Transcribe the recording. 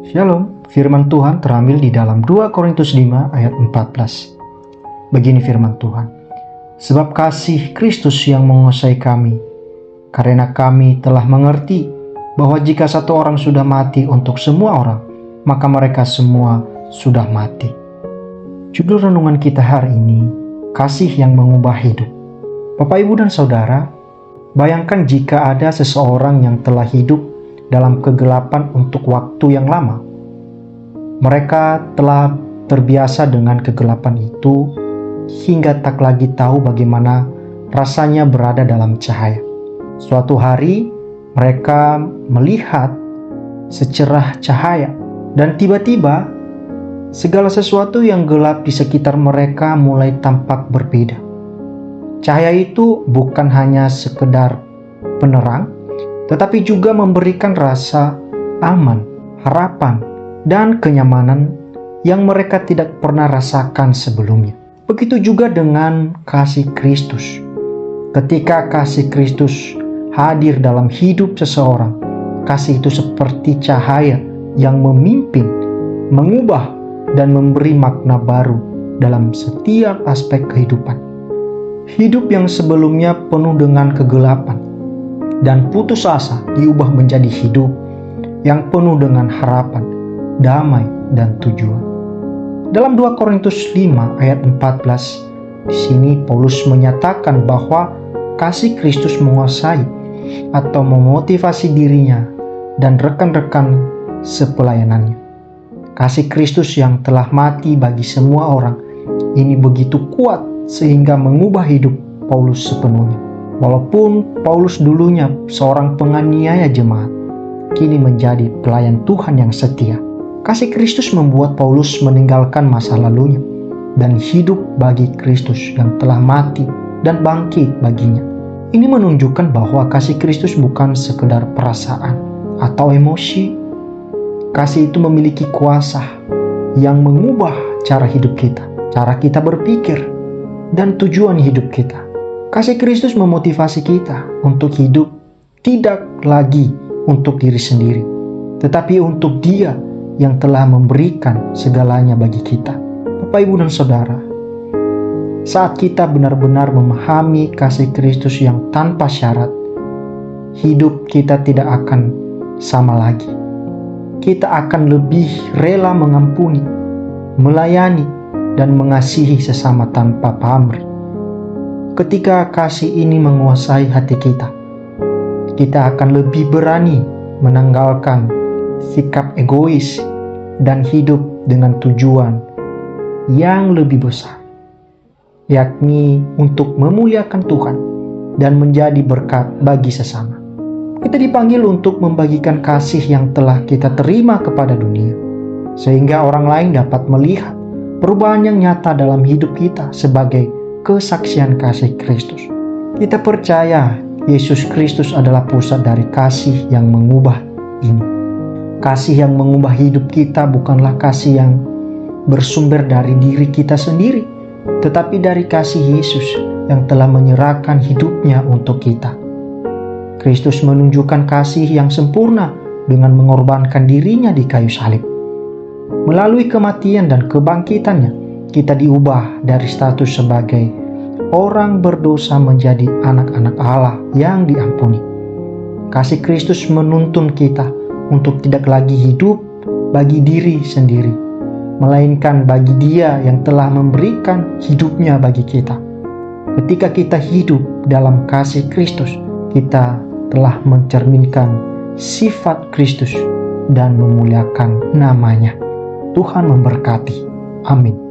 Shalom, firman Tuhan terambil di dalam 2 Korintus 5 ayat 14. Begini firman Tuhan, sebab kasih Kristus yang menguasai kami, karena kami telah mengerti bahwa jika satu orang sudah mati untuk semua orang, maka mereka semua sudah mati. Judul renungan kita hari ini, kasih yang mengubah hidup. Bapak, Ibu, dan Saudara, bayangkan jika ada seseorang yang telah hidup dalam kegelapan untuk waktu yang lama. Mereka telah terbiasa dengan kegelapan itu hingga tak lagi tahu bagaimana rasanya berada dalam cahaya. Suatu hari mereka melihat secerah cahaya dan tiba-tiba segala sesuatu yang gelap di sekitar mereka mulai tampak berbeda. Cahaya itu bukan hanya sekedar penerang, tetapi juga memberikan rasa aman, harapan, dan kenyamanan yang mereka tidak pernah rasakan sebelumnya. Begitu juga dengan kasih Kristus. Ketika kasih Kristus hadir dalam hidup seseorang, kasih itu seperti cahaya yang memimpin, mengubah, dan memberi makna baru dalam setiap aspek kehidupan. Hidup yang sebelumnya penuh dengan kegelapan dan putus asa diubah menjadi hidup yang penuh dengan harapan, damai, dan tujuan. Dalam 2 Korintus 5 ayat 14, di sini Paulus menyatakan bahwa kasih Kristus menguasai atau memotivasi dirinya dan rekan-rekan sepelayanannya. Kasih Kristus yang telah mati bagi semua orang ini begitu kuat sehingga mengubah hidup Paulus sepenuhnya. Walaupun Paulus dulunya seorang penganiaya jemaat, kini menjadi pelayan Tuhan yang setia. Kasih Kristus membuat Paulus meninggalkan masa lalunya dan hidup bagi Kristus yang telah mati dan bangkit baginya. Ini menunjukkan bahwa kasih Kristus bukan sekedar perasaan atau emosi. Kasih itu memiliki kuasa yang mengubah cara hidup kita, cara kita berpikir, dan tujuan hidup kita. Kasih Kristus memotivasi kita untuk hidup tidak lagi untuk diri sendiri, tetapi untuk Dia yang telah memberikan segalanya bagi kita. Bapak, Ibu, dan Saudara, saat kita benar-benar memahami kasih Kristus yang tanpa syarat, hidup kita tidak akan sama lagi. Kita akan lebih rela mengampuni, melayani, dan mengasihi sesama tanpa pamrih. Ketika kasih ini menguasai hati kita, kita akan lebih berani menanggalkan sikap egois dan hidup dengan tujuan yang lebih besar, yakni untuk memuliakan Tuhan dan menjadi berkat bagi sesama. Kita dipanggil untuk membagikan kasih yang telah kita terima kepada dunia, sehingga orang lain dapat melihat perubahan yang nyata dalam hidup kita sebagai kesaksian kasih Kristus. Kita percaya Yesus Kristus adalah pusat dari kasih yang mengubah ini. Kasih yang mengubah hidup kita bukanlah kasih yang bersumber dari diri kita sendiri, tetapi dari kasih Yesus yang telah menyerahkan hidupnya untuk kita. Kristus menunjukkan kasih yang sempurna dengan mengorbankan dirinya di kayu salib. Melalui kematian dan kebangkitannya, kita diubah dari status sebagai orang berdosa menjadi anak-anak Allah yang diampuni. Kasih Kristus menuntun kita untuk tidak lagi hidup bagi diri sendiri, melainkan bagi Dia yang telah memberikan hidupnya bagi kita. Ketika kita hidup dalam kasih Kristus, kita telah mencerminkan sifat Kristus dan memuliakan namanya. Tuhan memberkati. Amin.